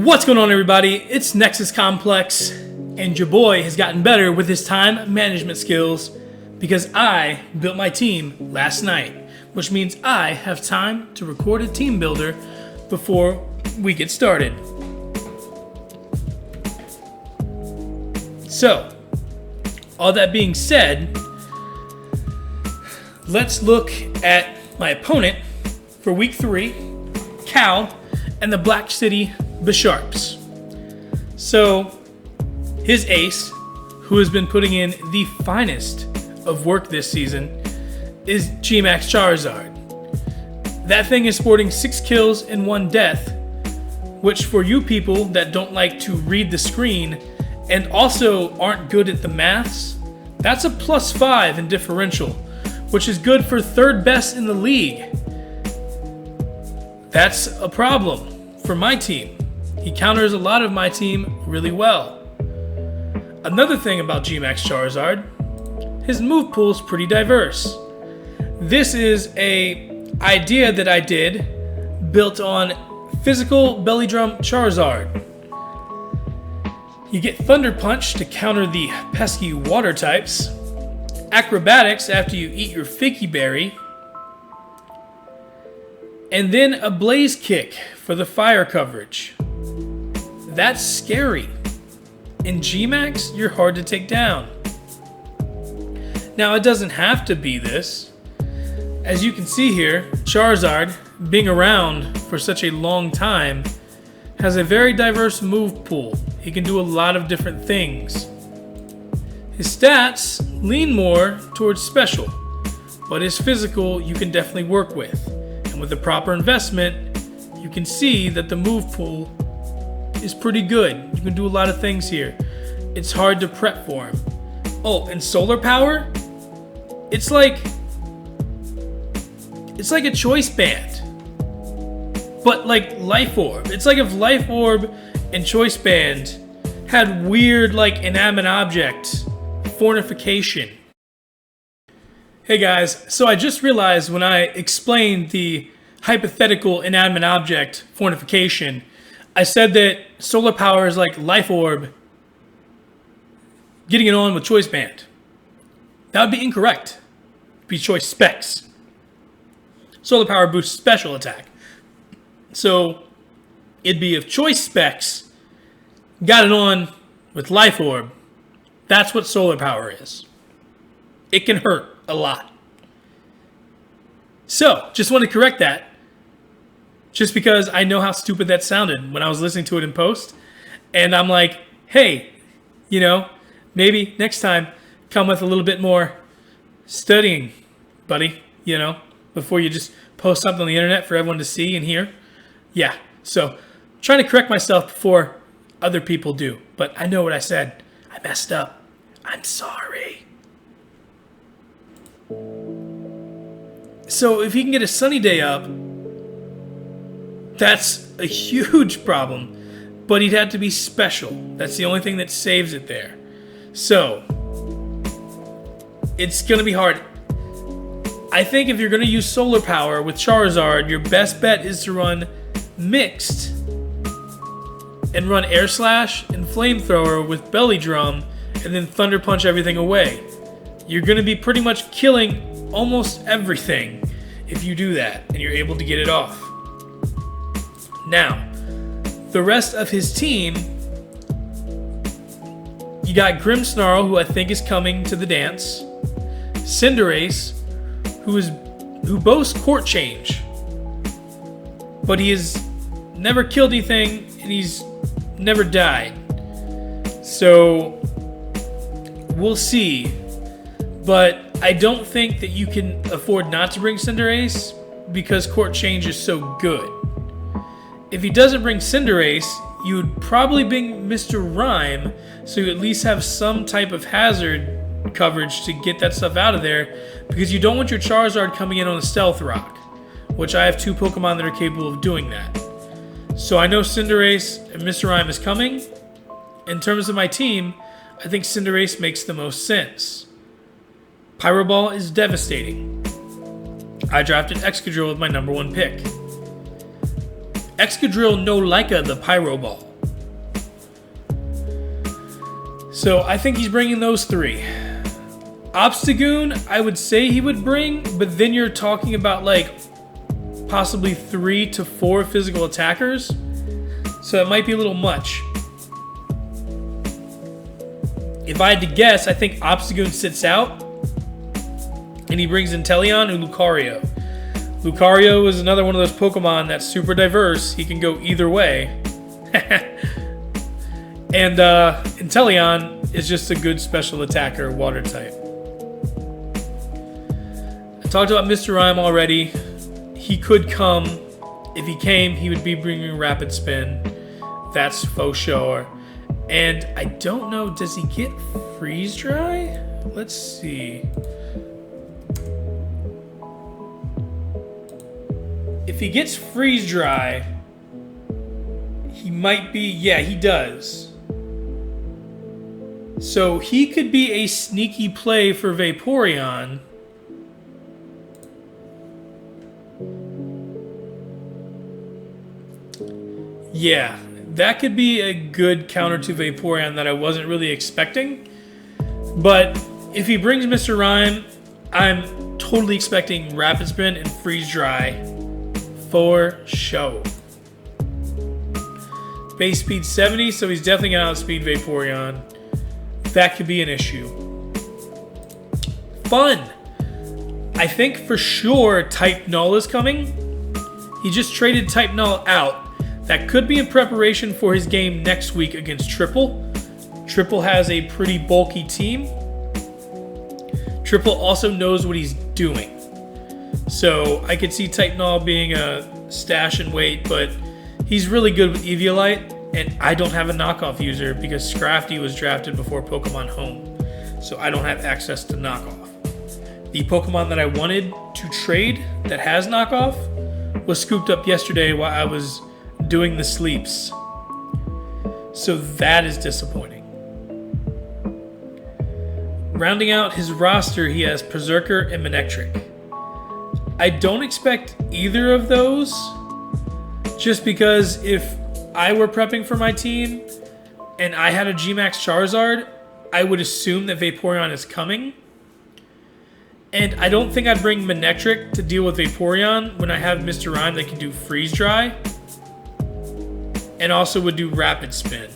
What's going on, everybody? It's Nexus Complex, and your boy has gotten better with his time management skills because I built my team last night, which means I have time to record a team builder before we get started. So, all that being said, let's look at my opponent for week 3, Cal, and the Black City Bisharps. So, his ace, who has been putting in the finest of work this season, is G-Max Charizard. That thing is sporting 6 kills and 1 death, which for you people that don't like to read the screen and also aren't good at the maths, that's a +5 in differential, which is good for 3rd best in the league. That's a problem for my team. He counters a lot of my team really well. Another thing about G-Max Charizard, his move pool is pretty diverse. This is a idea that I did built on physical belly drum Charizard. You get Thunder Punch to counter the pesky water types, Acrobatics after you eat your Fakey Berry, and then a Blaze Kick for the fire coverage. That's scary. In G-Max, you're hard to take down. Now, it doesn't have to be this. As you can see here, Charizard, being around for such a long time, has a very diverse move pool. He can do a lot of different things. His stats lean more towards special, but his physical you can definitely work with. And with the proper investment, you can see that the move pool is pretty good. You can do a lot of things here. It's hard to prep for him. Oh, and solar power? It's like a choice band, but like Life Orb. It's like if Life Orb and Choice Band had weird like inanimate object fornication. Hey guys, so I just realized when I explained the hypothetical inanimate object fornication, I said that solar power is like Life Orb getting it on with Choice Band. That would be incorrect. It'd be Choice Specs. Solar power boosts special attack. So it'd be if Choice Specs got it on with Life Orb, that's what solar power is. It can hurt a lot. So, just want to correct that. Just because I know how stupid that sounded when I was listening to it in post. And I'm like, hey, maybe next time come with a little bit more studying, buddy, before you just post something on the internet for everyone to see and hear. Yeah, so trying to correct myself before other people do. But I know what I said. I messed up. I'm sorry. So if he can get a sunny day up, that's a huge problem, but he'd have to be special. That's the only thing that saves it there. So, it's going to be hard. I think if you're going to use solar power with Charizard, your best bet is to run mixed and run Air Slash and Flamethrower with Belly Drum and then Thunder Punch everything away. You're going to be pretty much killing almost everything if you do that and you're able to get it off. Now, the rest of his team, you got Grimmsnarl, who I think is coming to the dance, Cinderace, who boasts Court Change, but he has never killed anything and he's never died. So, we'll see. But I don't think that you can afford not to bring Cinderace because Court Change is so good. If he doesn't bring Cinderace, you would probably bring Mr. Rhyme, so you at least have some type of hazard coverage to get that stuff out of there, because you don't want your Charizard coming in on a Stealth Rock, which I have 2 Pokemon that are capable of doing that. So I know Cinderace and Mr. Rhyme is coming. In terms of my team, I think Cinderace makes the most sense. Pyro Ball is devastating. I drafted Excadrill with my #1 pick. Excadrill no Leica the Pyro Ball. So I think he's bringing those 3. Obstagoon, I would say he would bring, but then you're talking about like possibly 3 to 4 physical attackers. So it might be a little much. If I had to guess, I think Obstagoon sits out and he brings Inteleon and Lucario. Lucario is another one of those Pokemon that's super diverse. He can go either way. And Inteleon is just a good special attacker, water type. I talked about Mr. Rime already. He could come. If he came, he would be bringing Rapid Spin. That's for sure. And I don't know, does he get Freeze Dry? Let's see. If he gets Freeze Dry, he might be, yeah, he does. So he could be a sneaky play for Vaporeon. Yeah, that could be a good counter to Vaporeon that I wasn't really expecting. But if he brings Mr. Rime, I'm totally expecting Rapid Spin and Freeze Dry for show. Base speed 70, so he's definitely going to outspeed Vaporeon. That could be an issue. Fun! I think for sure Type Null is coming. He just traded Type Null out. That could be in preparation for his game next week against Triple. Triple has a pretty bulky team. Triple also knows what he's doing. So I could see Type Null being a stash and wait, but he's really good with Eviolite, and I don't have a knockoff user because Scrafty was drafted before Pokemon Home. So I don't have access to knockoff. The Pokemon that I wanted to trade that has knockoff was scooped up yesterday while I was doing the sleeps. So that is disappointing. Rounding out his roster, he has Berserker and Manectric. I don't expect either of those, just because if I were prepping for my team and I had a Gmax Charizard, I would assume that Vaporeon is coming. And I don't think I'd bring Manectric to deal with Vaporeon when I have Mr. Rime that can do Freeze Dry. And also would do Rapid Spin.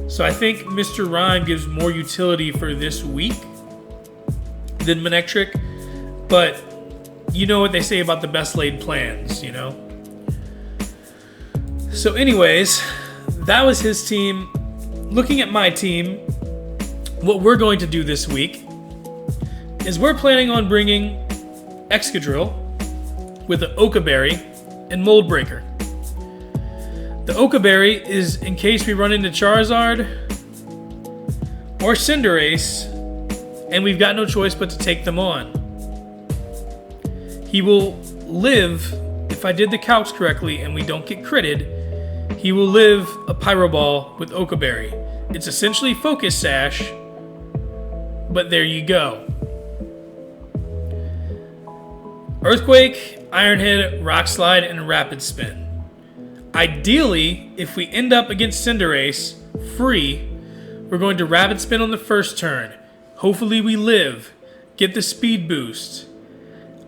So I think Mr. Rime gives more utility for this week than Manectric. But you know what they say about the best laid plans, you know? So anyways, that was his team. Looking at my team, what we're going to do this week is we're planning on bringing Excadrill with an Okaberry and Mold Breaker. The Okaberry is in case we run into Charizard or Cinderace and we've got no choice but to take them on. He will live, if I did the calcs correctly and we don't get critted, he will live a Pyro Ball with Okaberry. It's essentially Focus Sash, but there you go. Earthquake, Iron Head, Rock Slide, and Rapid Spin. Ideally, if we end up against Cinderace free, we're going to Rapid Spin on the first turn. Hopefully we live, get the speed boost.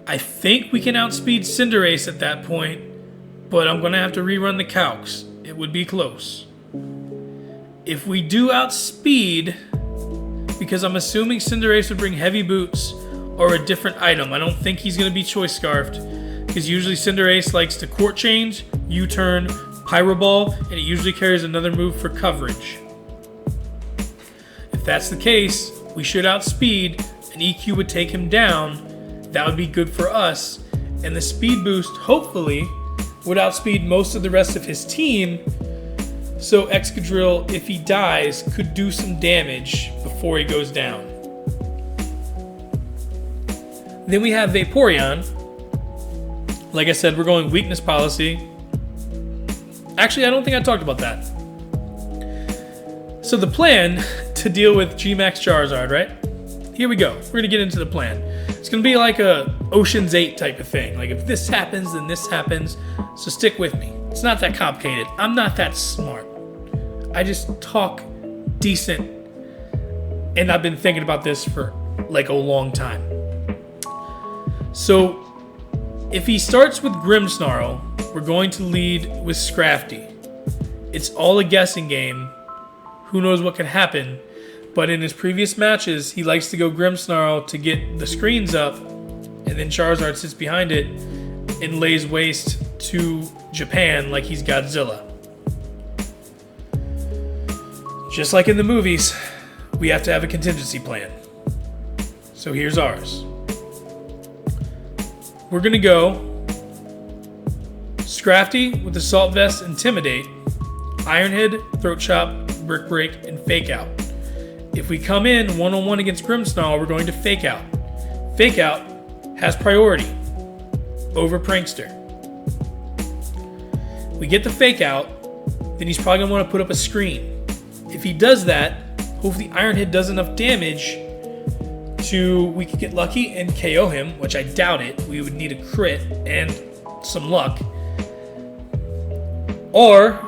I think we can outspeed Cinderace at that point, but I'm going to have to rerun the calcs. It would be close. If we do outspeed, because I'm assuming Cinderace would bring Heavy Boots or a different item. I don't think he's going to be Choice Scarfed, because usually Cinderace likes to Court Change, U-Turn, Pyro Ball, and it usually carries another move for coverage. If that's the case, we should outspeed, and EQ would take him down. That would be good for us, and the speed boost, hopefully, would outspeed most of the rest of his team, so Excadrill, if he dies, could do some damage before he goes down. Then we have Vaporeon. Like I said, we're going weakness policy. Actually, I don't think I talked about that. So the plan to deal with Gmax Charizard, right? Here we go. We're going to get into the plan. It's going to be like a Ocean's 8 type of thing. Like if this happens, then this happens. So stick with me. It's not that complicated. I'm not that smart. I just talk decent And I've been thinking about this for like a long time. So if he starts with Grimmsnarl, we're going to lead with Scrafty. It's all a guessing game. Who knows what can happen? But in his previous matches, he likes to go Grimmsnarl to get the screens up, and then Charizard sits behind it and lays waste to Japan like he's Godzilla. Just like in the movies, we have to have a contingency plan. So here's ours. We're going to go Scrafty with Assault Vest, Intimidate, Iron Head, Throat Chop, Brick Break, and Fake Out. If we come in one-on-one against Grimmsnarl, we're going to Fake Out. Fake Out has priority over Prankster. We get the Fake Out, then he's probably going to want to put up a screen. If he does that, hopefully Iron Head does enough damage we could get lucky and KO him, which I doubt it. We would need a crit and some luck. Or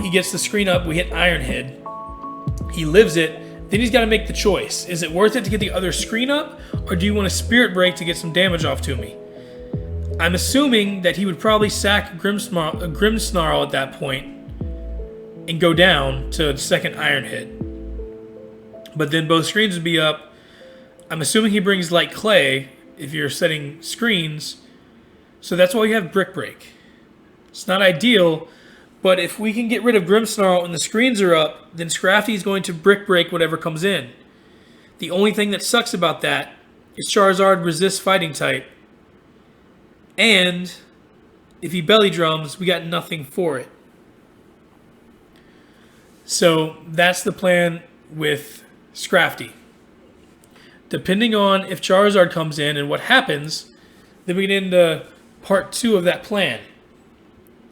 he gets the screen up, we hit Iron Head. He lives it, then he's got to make the choice. Is it worth it to get the other screen up, or do you want a Spirit Break to get some damage off to me? I'm assuming that he would probably sack Grimmsnarl at that point and go down to second Iron Head. But then both screens would be up. I'm assuming he brings Light Clay if you're setting screens. So that's why you have Brick Break. It's not ideal, but if we can get rid of Grimmsnarl and the screens are up, then Scrafty is going to Brick Break whatever comes in. The only thing that sucks about that is Charizard resists Fighting type. And if he Belly Drums, we got nothing for it. So that's the plan with Scrafty. Depending on if Charizard comes in and what happens, then we get into part 2 of that plan.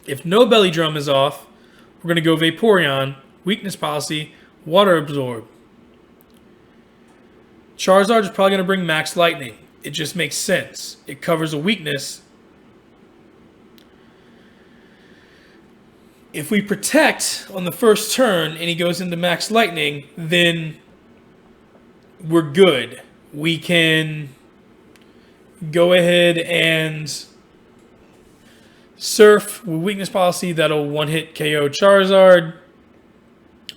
If no Belly Drum is off, we're going to go Vaporeon, Weakness Policy, Water Absorb. Charizard is probably going to bring Max Lightning. It just makes sense. It covers a weakness. If we protect on the first turn and he goes into Max Lightning, then we're good. We can go ahead and Surf with Weakness Policy. That'll one-hit KO Charizard.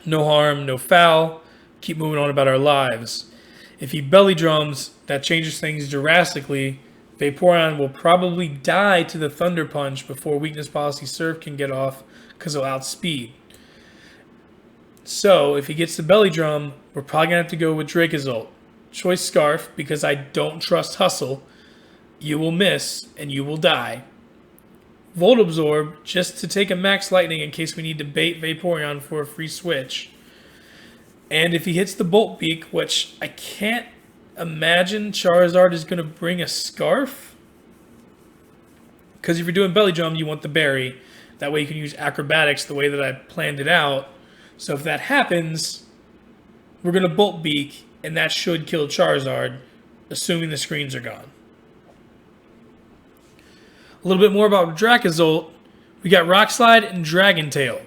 No harm, no foul. Keep moving on about our lives. If he Belly Drums, that changes things drastically. Vaporeon will probably die to the Thunder Punch before Weakness Policy Surf can get off because he'll outspeed. So, if he gets the Belly Drum, we're probably going to have to go with Dracozolt. Choice Scarf, because I don't trust Hustle. You will miss, and you will die. Volt Absorb, just to take a Max Lightning in case we need to bait Vaporeon for a free switch. And if he hits the Bolt Beak, which I can't imagine Charizard is going to bring a Scarf. Because if you're doing Belly Drum, you want the Berry. That way you can use Acrobatics the way that I planned it out. So if that happens, we're going to Bolt Beak, and that should kill Charizard, assuming the screens are gone. A little bit more about Dracozolt. We got Rock Slide and Dragon Tail.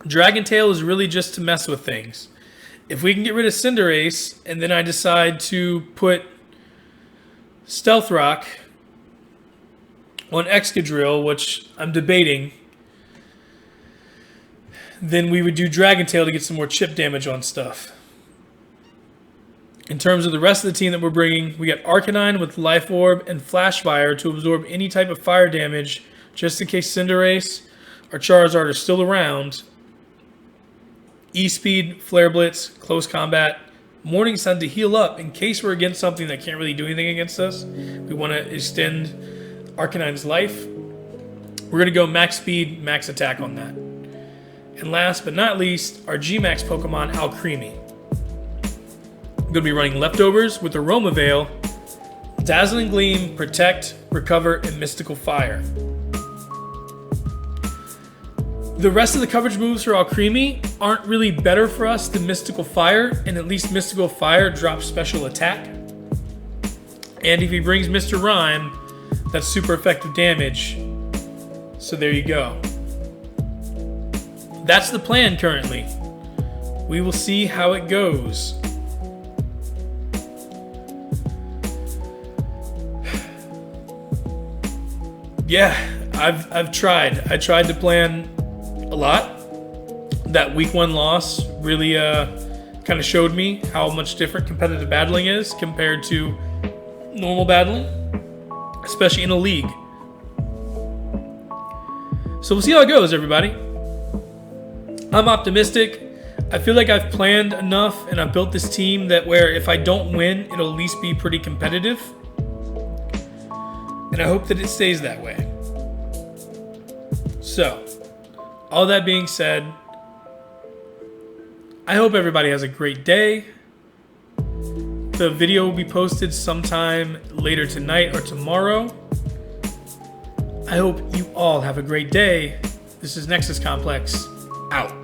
Dragon Tail is really just to mess with things. If we can get rid of Cinderace, and then I decide to put Stealth Rock on Excadrill, which I'm debating, then we would do Dragon Tail to get some more chip damage on stuff. In terms of the rest of the team that we're bringing, we got Arcanine with Life Orb and Flash Fire to absorb any type of fire damage, just in case Cinderace or Charizard are still around. E-Speed, Flare Blitz, Close Combat, Morning Sun to heal up in case we're against something that can't really do anything against us. We want to extend Arcanine's life. We're going to go Max Speed, Max Attack on that. And last but not least, our G-Max Pokemon, Alcremie. I'm going to be running Leftovers with Aroma Veil, Dazzling Gleam, Protect, Recover, and Mystical Fire. The rest of the coverage moves for Alcremie aren't really better for us than Mystical Fire, and at least Mystical Fire drops Special Attack. And if he brings Mr. Rhyme, that's super effective damage. So there you go. That's the plan currently. we will see how it goes. Yeah, I've tried. I tried to plan a lot. That week 1 loss really kind of showed me how much different competitive battling is compared to normal battling, especially in a league. So we'll see how it goes, everybody. I'm optimistic. I feel like I've planned enough and I've built this team that where if I don't win, it'll at least be pretty competitive. And I hope that it stays that way. So, all that being said, I hope everybody has a great day. The video will be posted sometime later tonight or tomorrow. I hope you all have a great day. This is Nexus Complex, out.